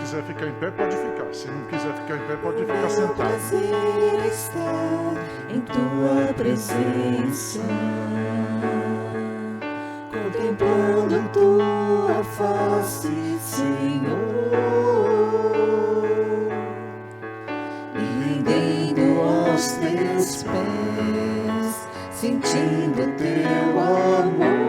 quiser ficar em pé, pode ficar. Se não quiser ficar em pé, pode ficar sentado. Prazer estar em tua presença, contemplando tua face, Senhor, me rendendo aos teus pés, sentindo teu amor.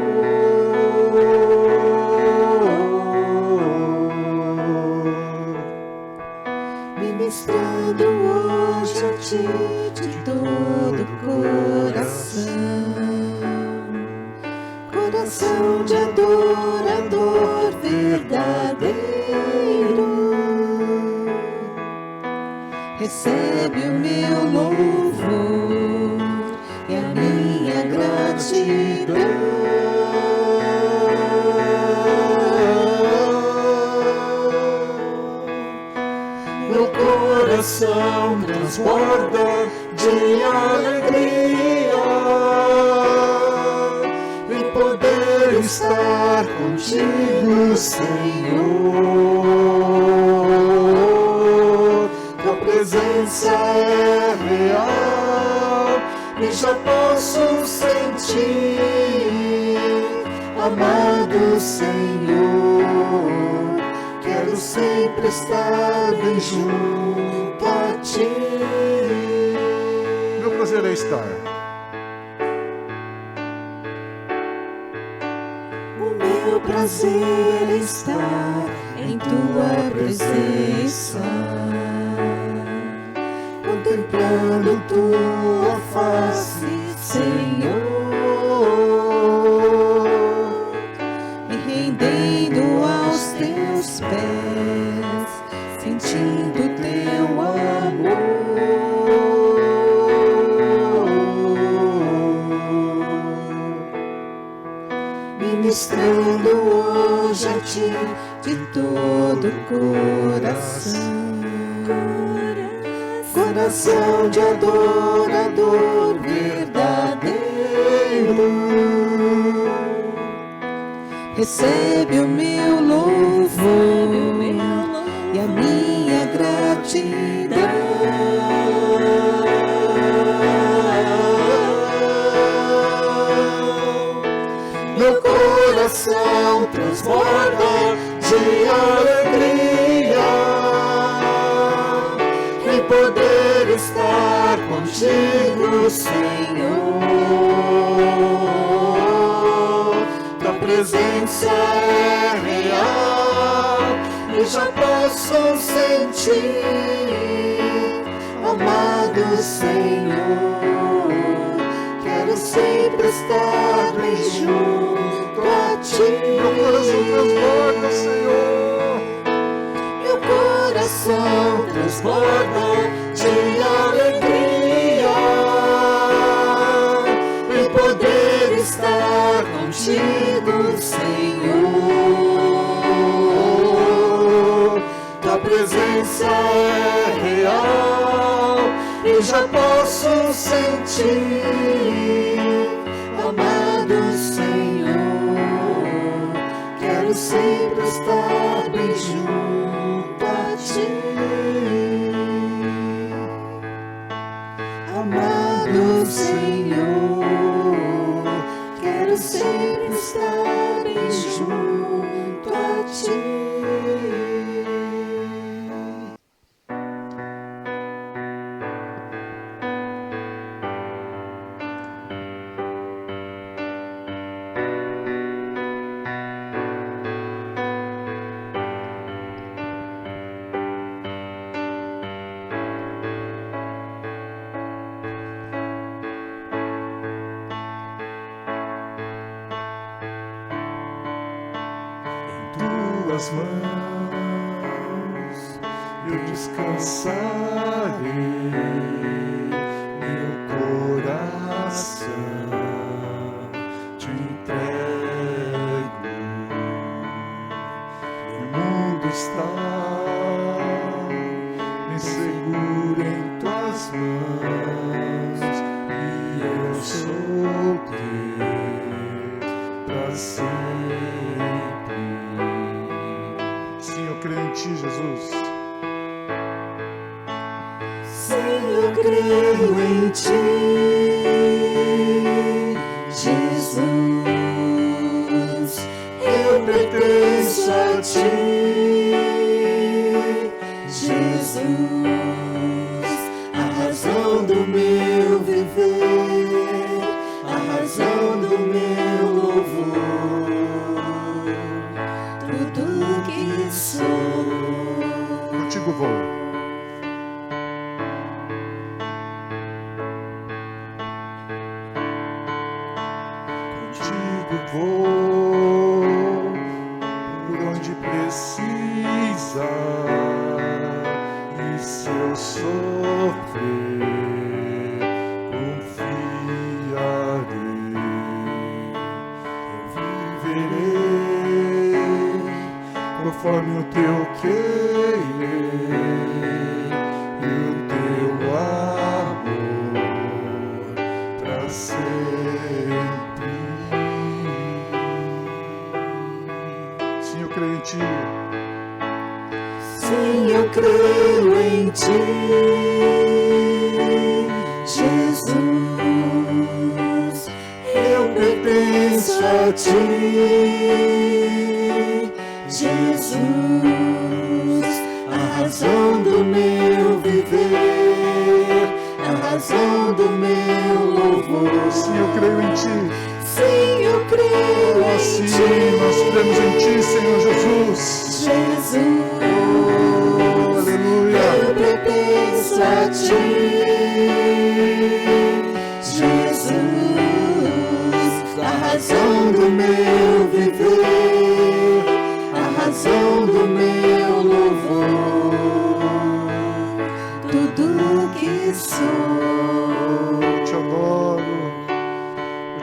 Ministrando hoje a ti de todo coração, coração de adorador verdadeiro. Recebe o meu louvor e a minha gratidão. Meu coração transborda de alegria em poder estar contigo, Senhor. Tua presença é real e já posso sentir, amado Senhor. Quero sempre estar bem junto a ti. Meu prazer é estar. O meu prazer é estar em tua presença, contemplando tua face, Senhor, me rendendo aos teus pés, sentindo teu amor. Ministrando hoje a ti de todo coração, coração de adorador verdadeiro. Recebe o meu louvor e a minha gratidão. Meu coração transborda de alegria em poder estar contigo, Senhor. Tua presença é real e já posso sentir, amado Senhor. Quero sempre estar bem junto a ti. Meu coração transborda, Senhor. Meu coração transborda de alegria em poder estar contigo, Senhor. Tua presença é real e já posso sentir, amado Senhor. Quero sempre estar bem junto a ti, amado Senhor. Quero sempre estar bem junto a ti. Tuas mãos eu descansarei, meu coração te entrego. O mundo está bem seguro em tuas mãos e eu sou teu pra sempre. Sim, eu creio em ti, Jesus. Jesus. Sim, eu creio em ti, Jesus. Eu pertenço a ti, Jesus. A razão do meu viver, a razão do meu louvor, tudo que sou. Contigo vou. Vou por onde precisa, e se eu sofrer, confiarei. Eu viverei conforme o teu querer e o teu amor pra sempre. Eu creio em ti. Sim, eu creio em ti, Jesus. Eu pertenço a ti, Jesus. A razão do meu viver, a razão do meu louvor. Sim, eu creio em ti. Sim, eu creio em sim, ti. nós cremos em ti, Senhor Jesus. Jesus, aleluia. eu pertenço a ti, Jesus. A razão do meu viver, a razão do meu louvor, tudo que sou. Eu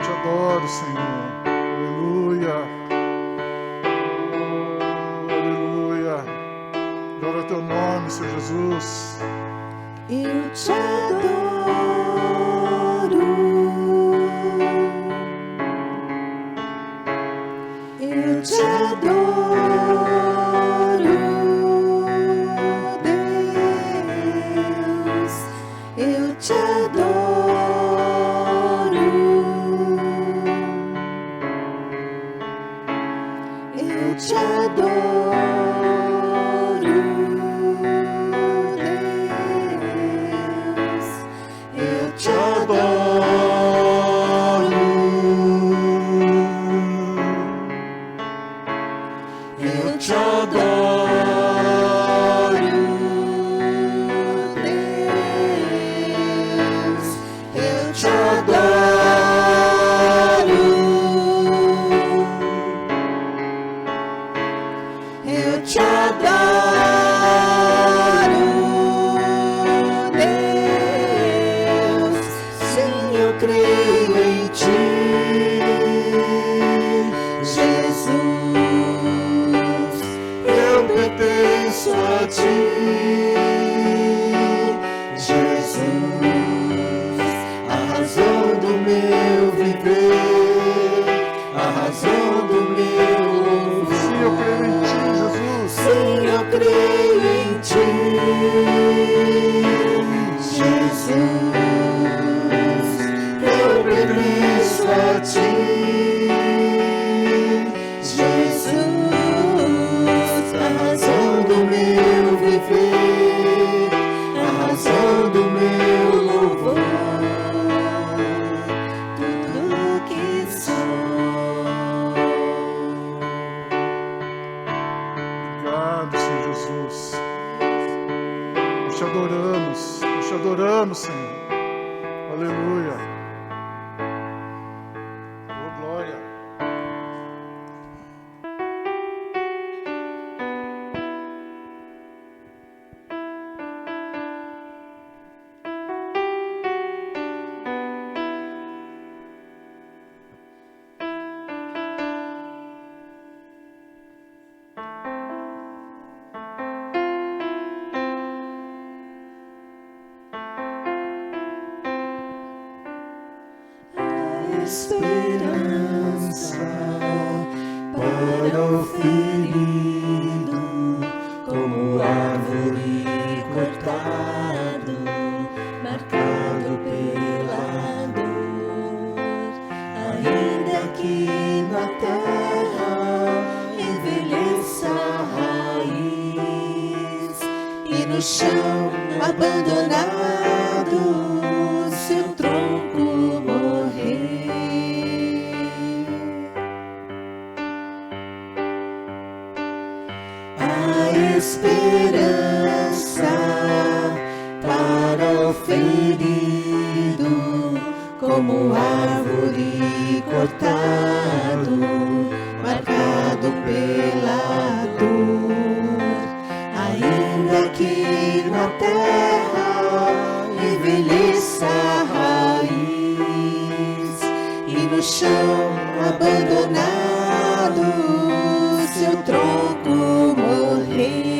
te adoro, Senhor. Aleluia. Aleluia. Glória ao teu nome, Senhor Jesus. Eu te adoro. Eu te adoro, Deus. Eu te adoro. Eu te adoro, Deus. Eu te adoro. Eu te adoro, Deus. Eu te adoro. Eu te adoro, Deus. Sim, eu creio em ti, Jesus. Eu pertenço a ti, Jesus. A razão do meu viver, a razão do meu louvor. Sim, eu creio em ti, Jesus. Sim, eu creio em ti, Jesus. Eu pertenço a ti, Jesus. A razão do meu viver, a razão do meu louvor, tudo que sou. Obrigado, Senhor Jesus. Nós te adoramos, Senhor. Aleluia. Oh, glória. Esperança para o ferido, como a abandonado, seu tronco morrer. A esperança para o ferido, como árvore cortado, marcado pela dor, ainda que na terra envelheça a raiz e no chão abandonado seu tronco morrer.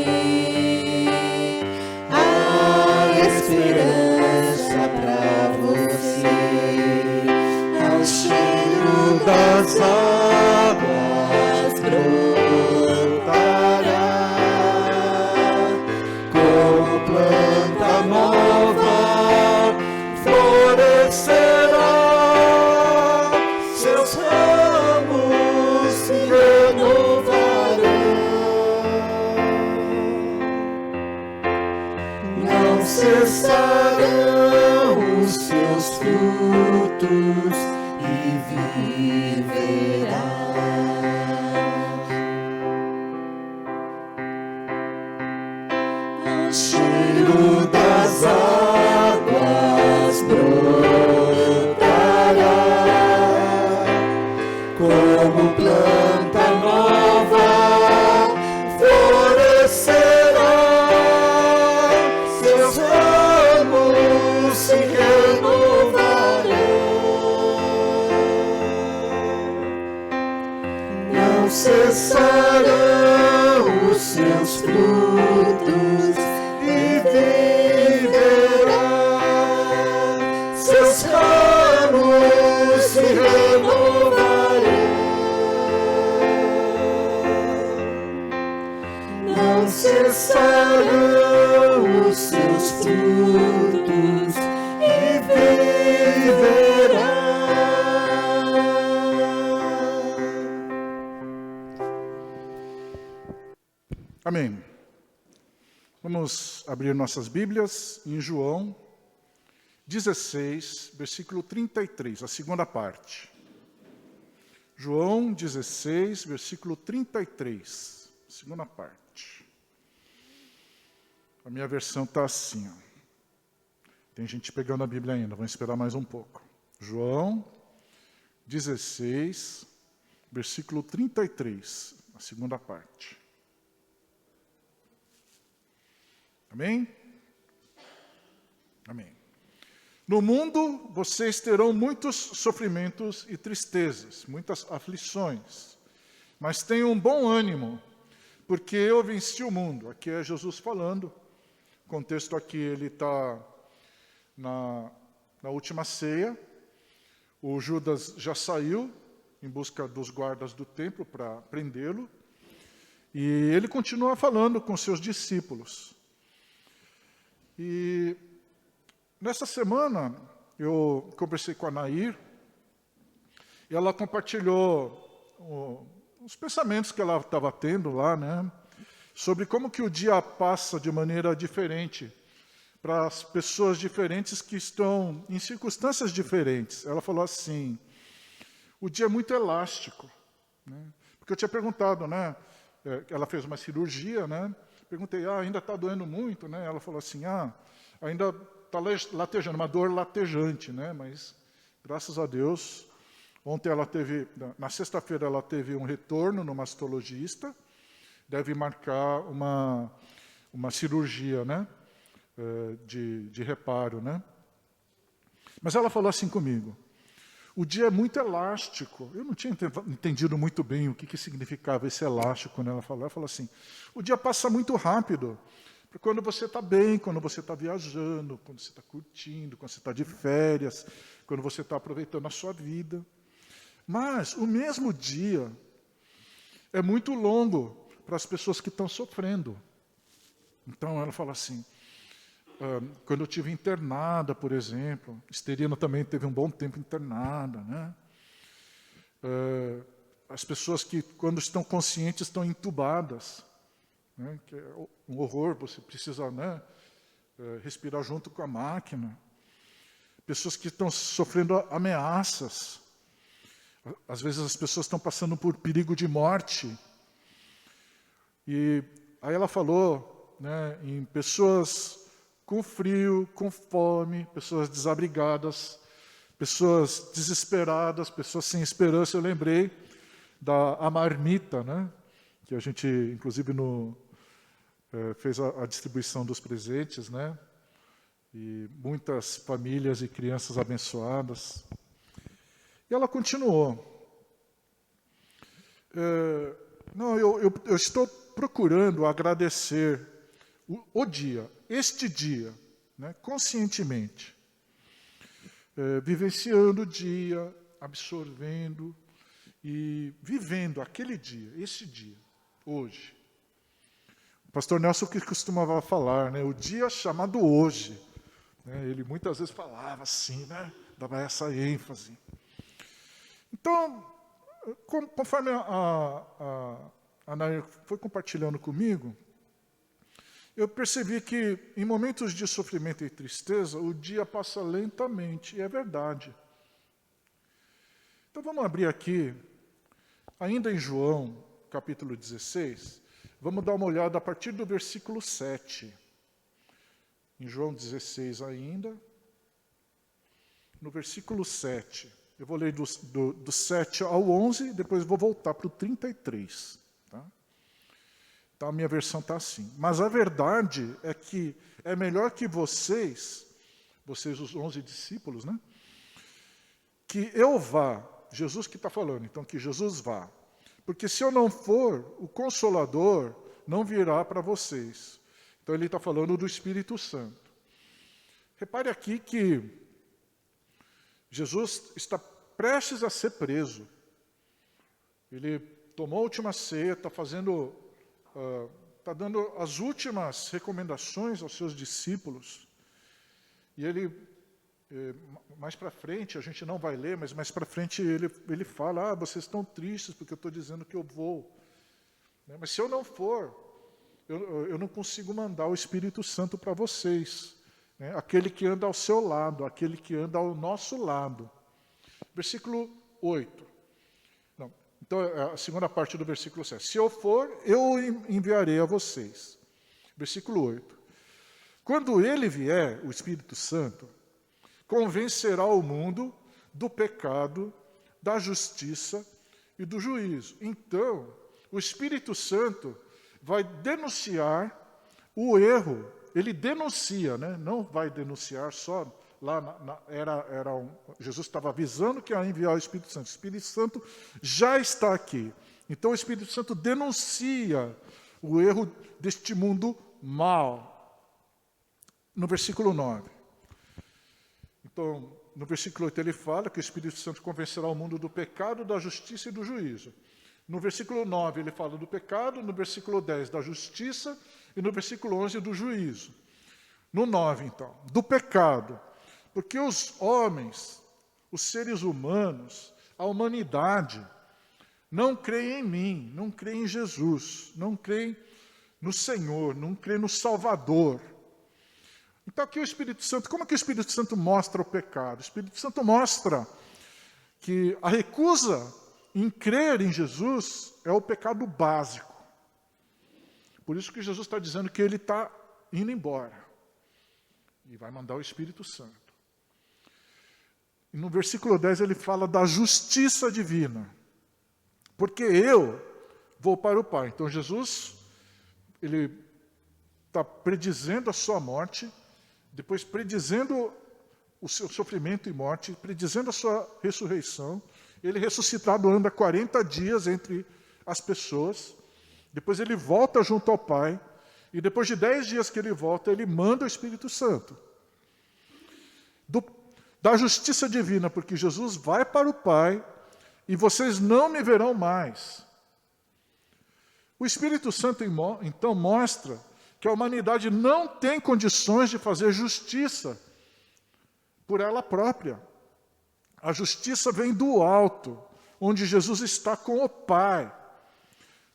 A esperança pra você, ao cheiro das águas brotará, como planta nova florescerá, seus ramos se renovarão, não cessarão os seus frutos e viverá. O cheiro das águas brotará, como planta nova florescerá, seus ramos se renovarão, não cessarão os seus frutos e viverá, seus ramos se renovarão, não cessarão os seus frutos e viverá. Amém. Vamos abrir nossas Bíblias em João 16, versículo 33, a segunda parte. João 16, versículo 33, segunda parte. A minha versão está assim, ó. Tem gente pegando a Bíblia ainda, vamos esperar mais um pouco. João 16, versículo 33, a segunda parte. Amém? Amém. No mundo vocês terão muitos sofrimentos e tristezas, muitas aflições, mas tenham bom ânimo, porque eu venci o mundo. Aqui é Jesus falando, o contexto aqui ele está na última ceia, o Judas já saiu em busca dos guardas do templo para prendê-lo, e ele continua falando com seus discípulos. E nessa semana eu conversei com a Nair e ela compartilhou os pensamentos que ela estava tendo lá, né, sobre como que o dia passa de maneira diferente para as pessoas diferentes que estão em circunstâncias diferentes. Ela falou assim, o dia é muito elástico, né, porque eu tinha perguntado, né, ela fez uma cirurgia, né, perguntei, ainda está doendo muito, né? Ela falou assim, ainda está latejando, uma dor latejante, né? Mas, graças a Deus, ontem ela teve, na sexta-feira ela teve um retorno no mastologista, deve marcar uma cirurgia, né? De reparo, né? Mas ela falou assim comigo, o dia é muito elástico. Eu não tinha entendido muito bem o que significava esse elástico quando ela falou. Ela falou assim, o dia passa muito rápido. Quando você está bem, quando você está viajando, quando você está curtindo, quando você está de férias, quando você está aproveitando a sua vida. Mas o mesmo dia é muito longo para as pessoas que estão sofrendo. Então ela fala assim, quando eu estive internada, por exemplo, Esterina também teve um bom tempo internada, né? As pessoas que, quando estão conscientes, estão entubadas, né? Que é um horror, você precisa, né, respirar junto com a máquina. Pessoas que estão sofrendo ameaças. Às vezes as pessoas estão passando por perigo de morte. E aí ela falou, né, em pessoas com frio, com fome, pessoas desabrigadas, pessoas desesperadas, pessoas sem esperança. Eu lembrei da marmita, né, que a gente, inclusive, fez a distribuição dos presentes, né, e muitas famílias e crianças abençoadas. E ela continuou. Não, eu estou procurando agradecer o dia, este dia, né, conscientemente, vivenciando o dia, absorvendo e vivendo aquele dia, esse dia, hoje. O pastor Nelson que costumava falar, né, o dia chamado hoje, né, ele muitas vezes falava assim, né, dava essa ênfase. Então, conforme a Nair foi compartilhando comigo, eu percebi que em momentos de sofrimento e tristeza, o dia passa lentamente, e é verdade. Então vamos abrir aqui, ainda em João, capítulo 16, vamos dar uma olhada a partir do versículo 7. Em João 16 ainda, no versículo 7. Eu vou ler do 7 ao 11, depois vou voltar para o 33. Tá? Então a minha versão está assim. Mas a verdade é que é melhor que vocês os 11 discípulos, né? Que eu vá, Jesus que está falando, então que Jesus vá. Porque se eu não for, o Consolador não virá para vocês. Então ele está falando do Espírito Santo. Repare aqui que Jesus está prestes a ser preso. Ele tomou a última ceia, está dando as últimas recomendações aos seus discípulos. E ele, mais para frente, a gente não vai ler, mas mais para frente ele fala, vocês estão tristes porque eu estou dizendo que eu vou. Mas se eu não for, eu não consigo mandar o Espírito Santo para vocês. Aquele que anda ao seu lado, aquele que anda ao nosso lado. Versículo 8. Não, então, a segunda parte do versículo 7. Se eu for, eu enviarei a vocês. Versículo 8. Quando ele vier, o Espírito Santo, convencerá o mundo do pecado, da justiça e do juízo. Então, o Espírito Santo vai denunciar o erro. Ele denuncia, né? Não vai denunciar só. Lá Jesus estava avisando que ia enviar o Espírito Santo. O Espírito Santo já está aqui. Então o Espírito Santo denuncia o erro deste mundo mau. No versículo 9. Então, no versículo 8 ele fala que o Espírito Santo convencerá o mundo do pecado, da justiça e do juízo. No versículo 9 ele fala do pecado, no versículo 10 da justiça e no versículo 11 do juízo. No 9, então, do pecado. Porque os homens, os seres humanos, a humanidade, não creem em mim, não creem em Jesus, não creem no Senhor, não creem no Salvador. Então aqui o Espírito Santo, como é que o Espírito Santo mostra o pecado? O Espírito Santo mostra que a recusa em crer em Jesus é o pecado básico. Por isso que Jesus está dizendo que ele está indo embora. E vai mandar o Espírito Santo. E no versículo 10 ele fala da justiça divina. Porque eu vou para o Pai. Então Jesus, ele está predizendo a sua morte, depois predizendo o seu sofrimento e morte, predizendo a sua ressurreição. Ele ressuscitado anda 40 dias entre as pessoas. Depois ele volta junto ao Pai. E depois de 10 dias que ele volta, ele manda o Espírito Santo. Da justiça divina, porque Jesus vai para o Pai e vocês não me verão mais. O Espírito Santo, então, mostra que a humanidade não tem condições de fazer justiça por ela própria. A justiça vem do alto, onde Jesus está com o Pai,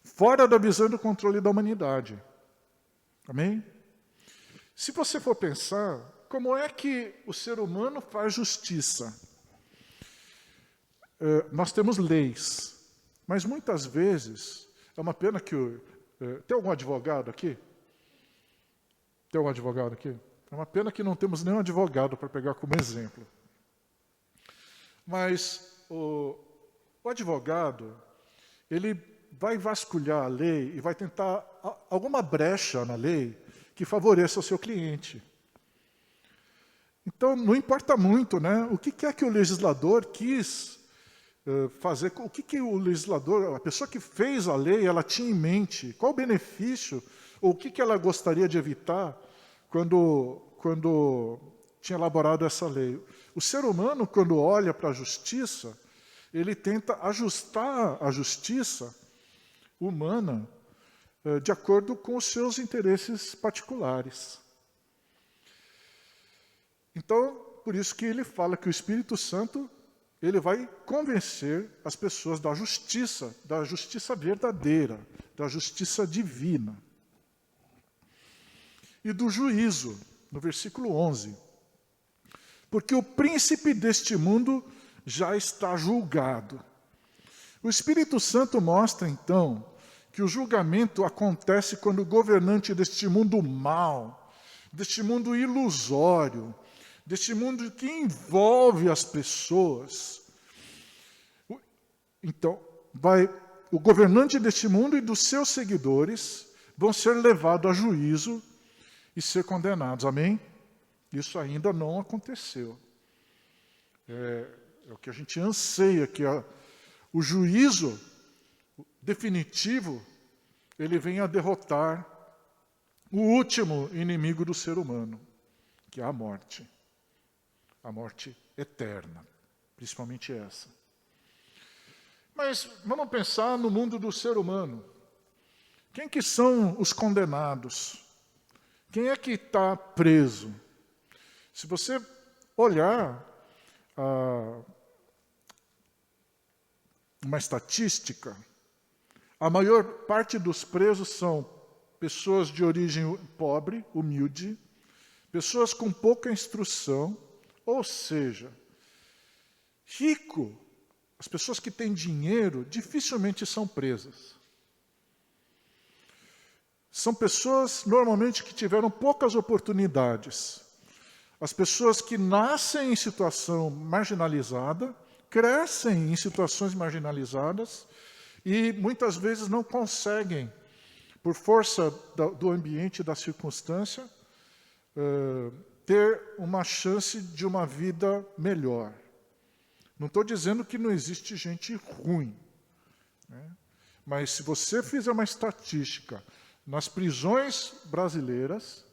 fora da visão e do controle da humanidade. Amém? Se você for pensar, como é que o ser humano faz justiça? Nós temos leis, mas muitas vezes, é uma pena que... tem algum advogado aqui? Tem algum advogado aqui? É uma pena que não temos nenhum advogado para pegar como exemplo. Mas o advogado, ele vai vasculhar a lei e vai tentar alguma brecha na lei que favoreça o seu cliente. Então, não importa muito, né? O que é que o legislador quis fazer, o que o legislador, a pessoa que fez a lei, ela tinha em mente, qual o benefício, ou o que ela gostaria de evitar quando tinha elaborado essa lei. O ser humano, quando olha para a justiça, ele tenta ajustar a justiça humana de acordo com os seus interesses particulares. Então, por isso que ele fala que o Espírito Santo, ele vai convencer as pessoas da justiça verdadeira, da justiça divina. E do juízo, no versículo 11. Porque o príncipe deste mundo já está julgado. O Espírito Santo mostra, então, que o julgamento acontece quando o governante deste mundo mau, deste mundo ilusório, deste mundo que envolve as pessoas. Então, o governante deste mundo e dos seus seguidores vão ser levados a juízo e ser condenados. Amém? Isso ainda não aconteceu. É o que a gente anseia, que o juízo definitivo, ele venha derrotar o último inimigo do ser humano, que é a morte eterna, principalmente essa. Mas vamos pensar no mundo do ser humano. Quem que são os condenados? Quem é que está preso? Se você olhar uma estatística, a maior parte dos presos são pessoas de origem pobre, humilde, pessoas com pouca instrução, ou seja, rico, as pessoas que têm dinheiro dificilmente são presas. São pessoas, normalmente, que tiveram poucas oportunidades. As pessoas que nascem em situação marginalizada, crescem em situações marginalizadas e muitas vezes não conseguem, por força do ambiente e da circunstância, ter uma chance de uma vida melhor. Não estou dizendo que não existe gente ruim, né? Mas se você fizer uma estatística nas prisões brasileiras,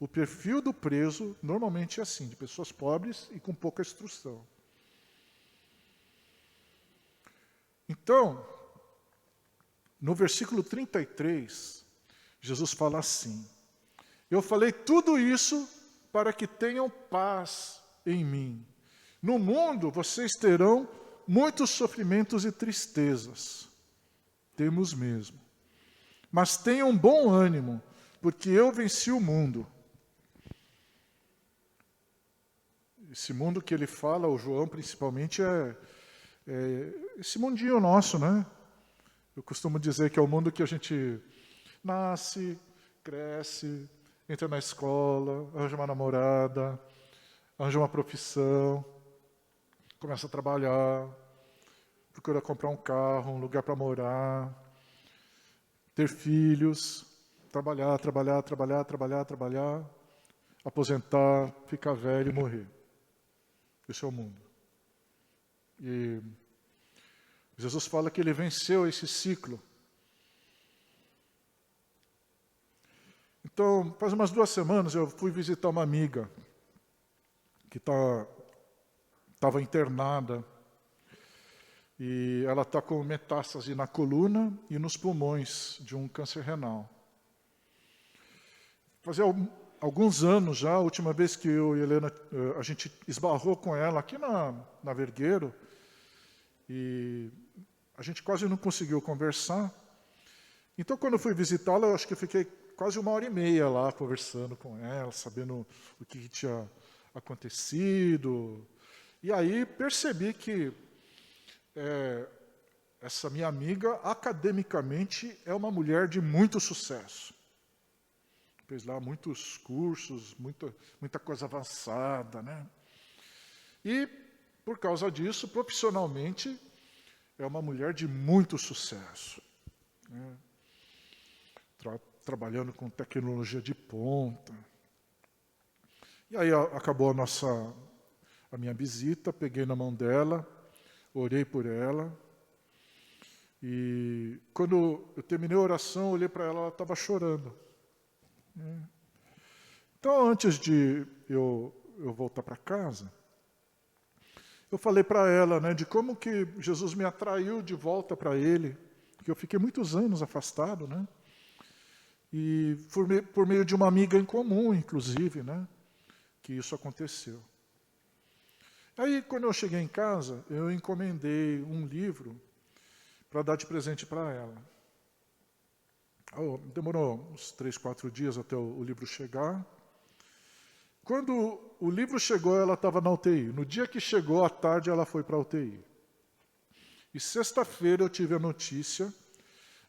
o perfil do preso normalmente é assim, de pessoas pobres e com pouca instrução. Então, no versículo 33, Jesus fala assim: eu falei tudo isso para que tenham paz em mim. No mundo vocês terão muitos sofrimentos e tristezas. Temos mesmo. Mas tenham bom ânimo, porque eu venci o mundo. Esse mundo que ele fala, o João principalmente, é esse mundinho nosso, né? Eu costumo dizer que é o mundo que a gente nasce, cresce, entra na escola, arranja uma namorada, arranja uma profissão, começa a trabalhar, procura comprar um carro, um lugar para morar, ter filhos, trabalhar, aposentar, ficar velho e morrer. Esse é o mundo. E Jesus fala que ele venceu esse ciclo. Então, faz umas 2 semanas eu fui visitar uma amiga que estava internada e ela está com metástase na coluna e nos pulmões de um câncer renal. Fazia alguns anos já, a última vez que eu e a Helena, a gente esbarrou com ela aqui na Vergueiro, e a gente quase não conseguiu conversar. Então, quando eu fui visitá-la, eu acho que eu fiquei quase 1h30 lá conversando com ela, sabendo o que tinha acontecido. E aí percebi que essa minha amiga, academicamente, é uma mulher de muito sucesso. Fez lá muitos cursos, muita coisa avançada, né? E, por causa disso, profissionalmente, é uma mulher de muito sucesso, né? Trabalhando com tecnologia de ponta. E aí acabou a minha visita, peguei na mão dela, orei por ela. E quando eu terminei a oração, olhei para ela estava chorando. Então, antes de eu voltar para casa, eu falei para ela, né, de como que Jesus me atraiu de volta para Ele, porque eu fiquei muitos anos afastado, né? E por meio de uma amiga em comum, inclusive, né, que isso aconteceu. Aí, quando eu cheguei em casa, eu encomendei um livro para dar de presente para ela. Demorou uns 3, 4 dias até o livro chegar. Quando o livro chegou, ela estava na UTI. No dia que chegou, à tarde, ela foi para a UTI. E sexta-feira eu tive a notícia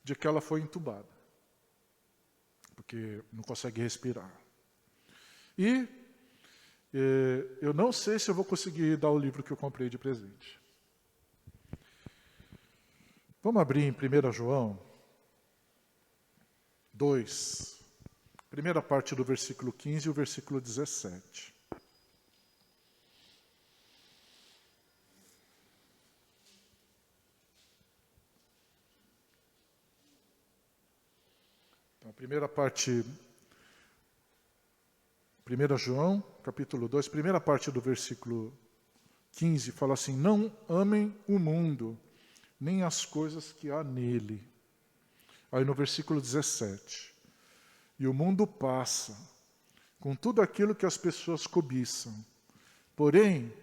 de que ela foi entubada, porque não consegue respirar. E eu não sei se eu vou conseguir dar o livro que eu comprei de presente. Vamos abrir em 1 João 2, primeira parte do versículo 15 e o versículo 17. Então, a primeira parte, 1 João, capítulo 2, primeira parte do versículo 15, fala assim: não amem o mundo, nem as coisas que há nele. Aí no versículo 17, e o mundo passa, com tudo aquilo que as pessoas cobiçam. Porém,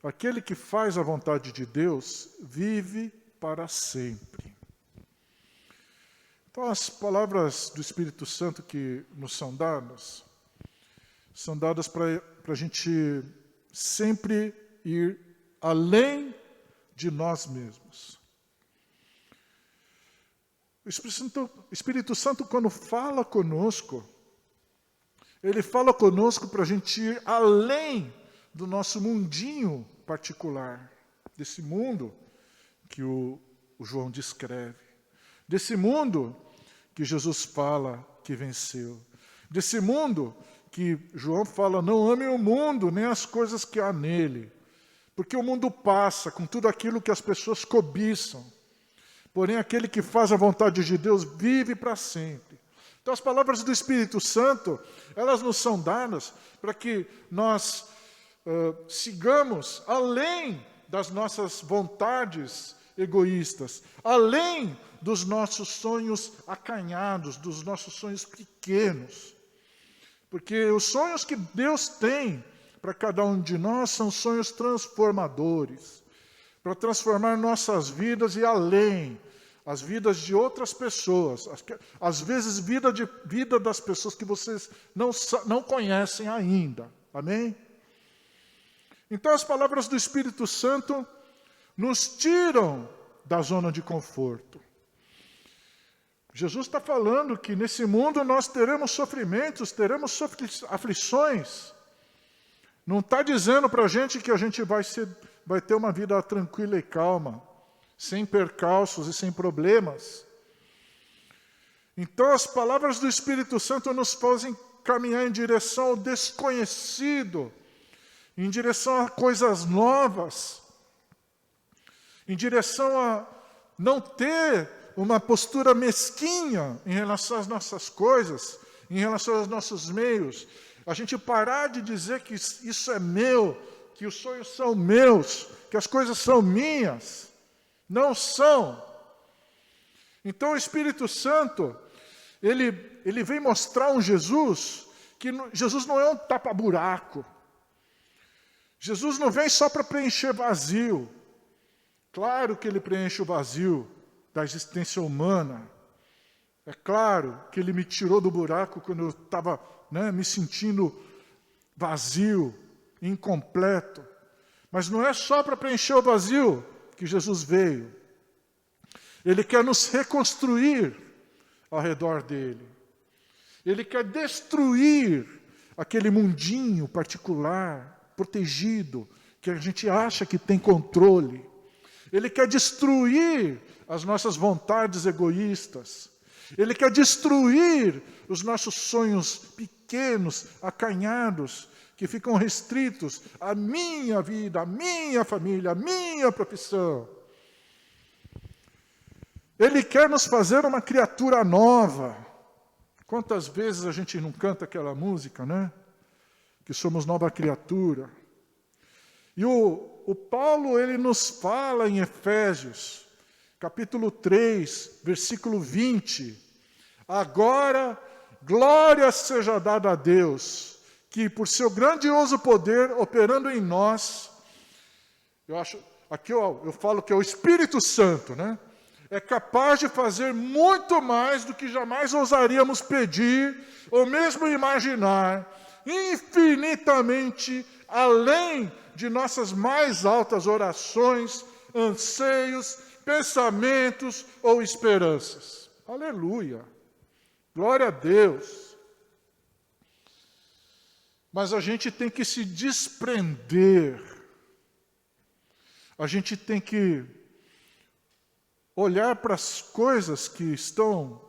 aquele que faz a vontade de Deus vive para sempre. Então, as palavras do Espírito Santo que nos são dadas para a gente sempre ir além de nós mesmos. O Espírito Santo, quando fala conosco, ele fala conosco para a gente ir além do nosso mundinho particular, desse mundo que o João descreve, desse mundo que Jesus fala que venceu, desse mundo que João fala: não ame o mundo, nem as coisas que há nele, porque o mundo passa com tudo aquilo que as pessoas cobiçam. Porém, aquele que faz a vontade de Deus vive para sempre. Então, as palavras do Espírito Santo, elas nos são dadas para que nós sigamos além das nossas vontades egoístas, além dos nossos sonhos acanhados, dos nossos sonhos pequenos. Porque os sonhos que Deus tem para cada um de nós são sonhos transformadores, para transformar nossas vidas e além, as vidas de outras pessoas, às vezes vida das pessoas que vocês não conhecem ainda. Amém? Então as palavras do Espírito Santo nos tiram da zona de conforto. Jesus está falando que nesse mundo nós teremos sofrimentos, teremos aflições. Não está dizendo para a gente que a gente vai ter uma vida tranquila e calma, sem percalços e sem problemas. Então as palavras do Espírito Santo nos fazem caminhar em direção ao desconhecido, em direção a coisas novas, em direção a não ter uma postura mesquinha em relação às nossas coisas, em relação aos nossos meios. A gente parar de dizer que isso é meu, que os sonhos são meus, que as coisas são minhas. Não são. Então o Espírito Santo, ele vem mostrar um Jesus, que Jesus não é um tapa-buraco. Jesus não vem só para preencher vazio. Claro que ele preenche o vazio da existência humana. É claro que Ele me tirou do buraco quando eu estava, me sentindo vazio, incompleto. Mas não é só para preencher o vazio que Jesus veio. Ele quer nos reconstruir ao redor dele. Ele quer destruir aquele mundinho particular, protegido, que a gente acha que tem controle. Ele quer destruir as nossas vontades egoístas. Ele quer destruir os nossos sonhos pequenos, acanhados, que ficam restritos à minha vida, à minha família, à minha profissão. Ele quer nos fazer uma criatura nova. Quantas vezes a gente não canta aquela música, né? Que somos nova criatura. E o Paulo, ele nos fala em Efésios, capítulo 3, versículo 20. Agora, glória seja dada a Deus, que por seu grandioso poder, operando em nós, eu falo que é o Espírito Santo, né? É capaz de fazer muito mais do que jamais ousaríamos pedir, ou mesmo imaginar, infinitamente além de nossas mais altas orações, anseios, pensamentos ou esperanças. Aleluia! Glória a Deus! Mas a gente tem que se desprender. A gente tem que olhar para as coisas que estão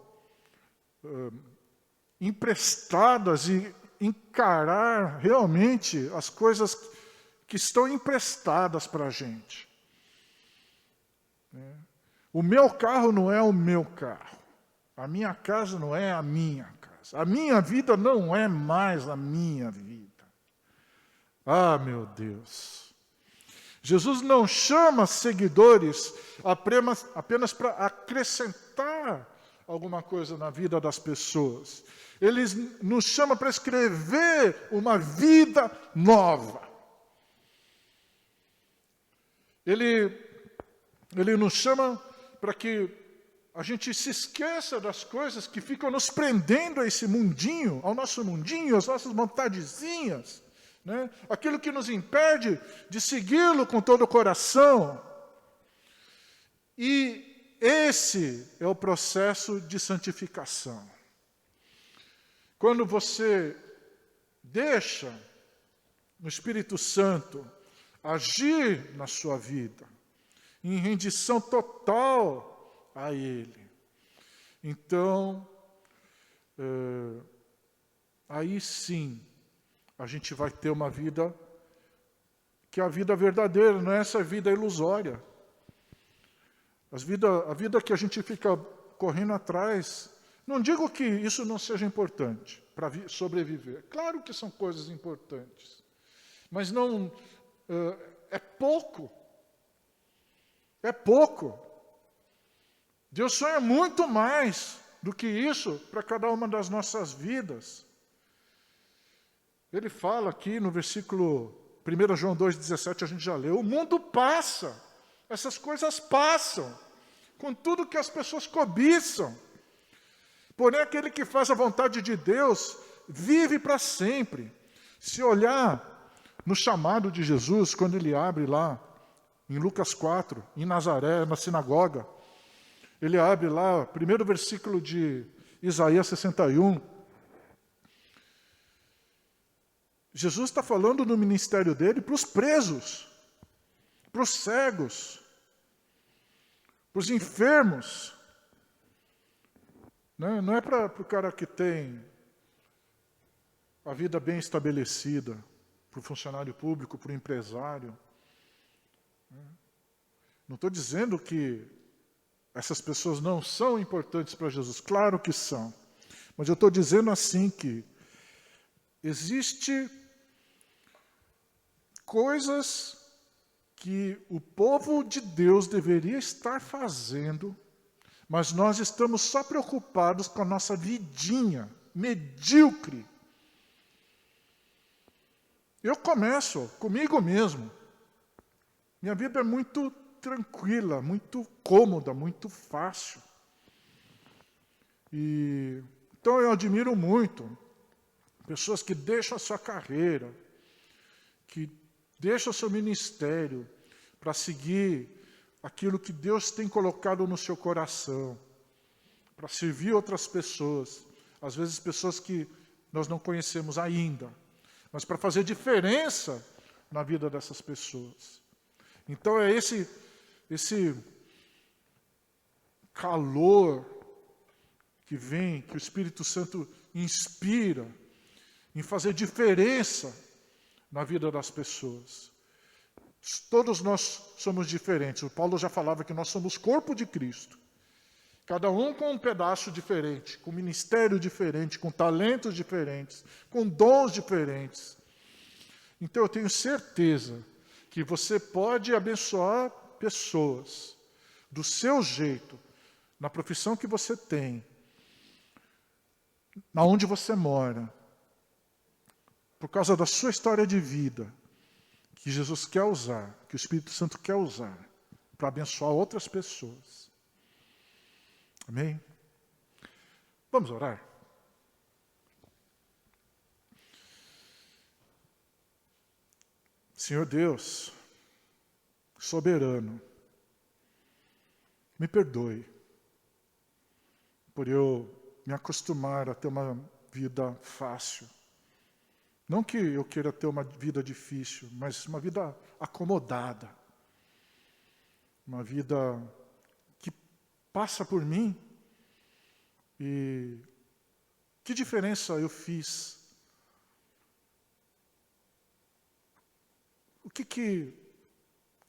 emprestadas e encarar realmente as coisas que estão emprestadas para a gente. O meu carro não é o meu carro. A minha casa não é a minha casa. A minha vida não é mais a minha vida. Ah, meu Deus! Jesus não chama seguidores apenas para acrescentar alguma coisa na vida das pessoas. Ele nos chama para escrever uma vida nova. Ele nos chama para que a gente se esqueça das coisas que ficam nos prendendo a esse mundinho, ao nosso mundinho, às nossas vontadezinhas. Né? Aquilo que nos impede de segui-lo com todo o coração. E esse é o processo de santificação. Quando você deixa o Espírito Santo agir na sua vida, em rendição total a Ele, então, aí sim, a gente vai ter uma vida que é a vida verdadeira, não é essa vida ilusória. A vida que a gente fica correndo atrás. Não digo que isso não seja importante para sobreviver. Claro que são coisas importantes. Mas não é pouco. É pouco. Deus sonha muito mais do que isso para cada uma das nossas vidas. Ele fala aqui no versículo 1 João 2,17, a gente já leu, o mundo passa, essas coisas passam, com tudo que as pessoas cobiçam. Porém, aquele que faz a vontade de Deus vive para sempre. Se olhar no chamado de Jesus, quando ele abre lá, em Lucas 4, em Nazaré, na sinagoga, ele abre lá, o primeiro versículo de Isaías 61, Jesus está falando no ministério dele para os presos, para os cegos, para os enfermos. Não é para o cara que tem a vida bem estabelecida, para o funcionário público, para o empresário. Não estou dizendo que essas pessoas não são importantes para Jesus, claro que são. Mas eu estou dizendo assim que existe coisas que o povo de Deus deveria estar fazendo, mas nós estamos só preocupados com a nossa vidinha medíocre. Eu começo comigo mesmo. Minha vida é muito tranquila, muito cômoda, muito fácil. Então eu admiro muito pessoas que deixam a sua carreira, que deixam o seu ministério para seguir aquilo que Deus tem colocado no seu coração, para servir outras pessoas, às vezes pessoas que nós não conhecemos ainda, mas para fazer diferença na vida dessas pessoas. Então é esse calor que vem, que o Espírito Santo inspira em fazer diferença na vida das pessoas. Todos nós somos diferentes. O Paulo já falava que nós somos corpo de Cristo. Cada um com um pedaço diferente, com ministério diferente, com talentos diferentes, com dons diferentes. Então eu tenho certeza que você pode abençoar pessoas do seu jeito, na profissão que você tem, na onde você mora, por causa da sua história de vida, que Jesus quer usar, que o Espírito Santo quer usar, para abençoar outras pessoas. Amém? Vamos orar? Senhor Deus, soberano, me perdoe por eu me acostumar a ter uma vida fácil. Não que eu queira ter uma vida difícil, mas uma vida acomodada. Uma vida que passa por mim. E que diferença eu fiz? O que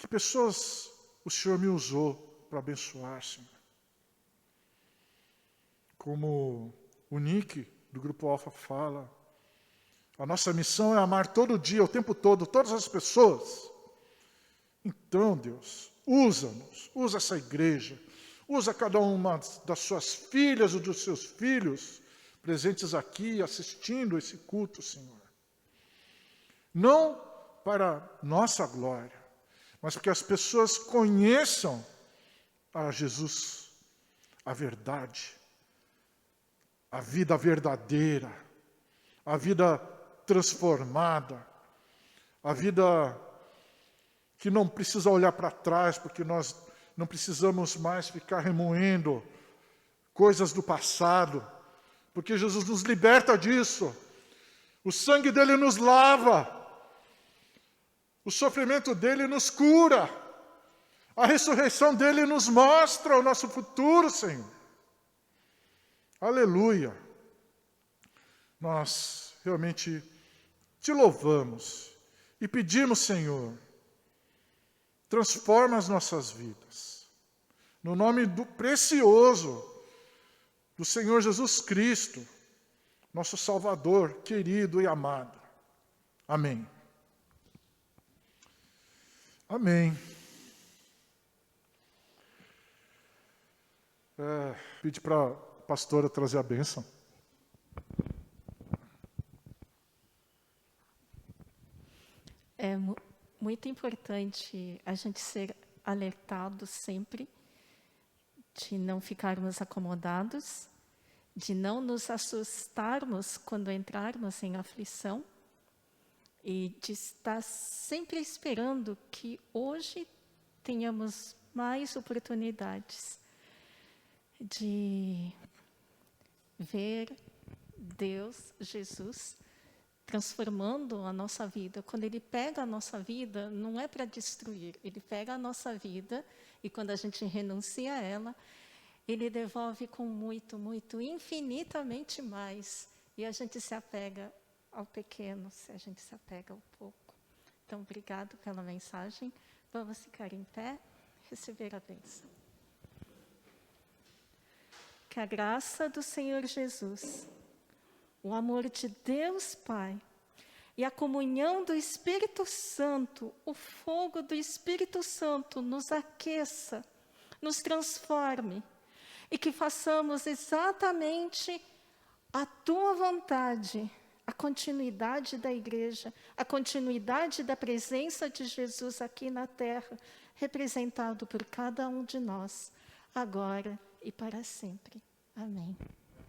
pessoas o Senhor me usou para abençoar, Senhor? Como o Nick, do Grupo Alfa, fala, a nossa missão é amar todo dia, o tempo todo, todas as pessoas. Então, Deus, usa-nos, usa essa igreja, usa cada uma das suas filhas ou dos seus filhos presentes aqui, assistindo esse culto, Senhor. Não para nossa glória, mas para que as pessoas conheçam a Jesus, a verdade, a vida verdadeira, a vida transformada, a vida que não precisa olhar para trás, porque nós não precisamos mais ficar remoendo coisas do passado, porque Jesus nos liberta disso. O sangue dele nos lava, o sofrimento dele nos cura, a ressurreição dele nos mostra o nosso futuro, Senhor. Aleluia! Nós realmente te louvamos e pedimos, Senhor, transforma as nossas vidas. No nome precioso do Senhor Jesus Cristo, nosso Salvador, querido e amado. Amém. Amém. Pedi para a pastora trazer a bênção. É muito importante a gente ser alertado sempre, de não ficarmos acomodados, de não nos assustarmos quando entrarmos em aflição e de estar sempre esperando que hoje tenhamos mais oportunidades de ver Deus, Jesus, transformando a nossa vida. Quando Ele pega a nossa vida, não é para destruir. Ele pega a nossa vida e quando a gente renuncia a ela, Ele devolve com muito, muito, infinitamente mais. E a gente se apega ao pequeno, a gente se apega ao pouco. Então, obrigado pela mensagem. Vamos ficar em pé, receber a bênção. Que a graça do Senhor Jesus, o amor de Deus Pai e a comunhão do Espírito Santo, o fogo do Espírito Santo nos aqueça, nos transforme e que façamos exatamente a Tua vontade, a continuidade da igreja, a continuidade da presença de Jesus aqui na terra, representado por cada um de nós, agora e para sempre. Amém.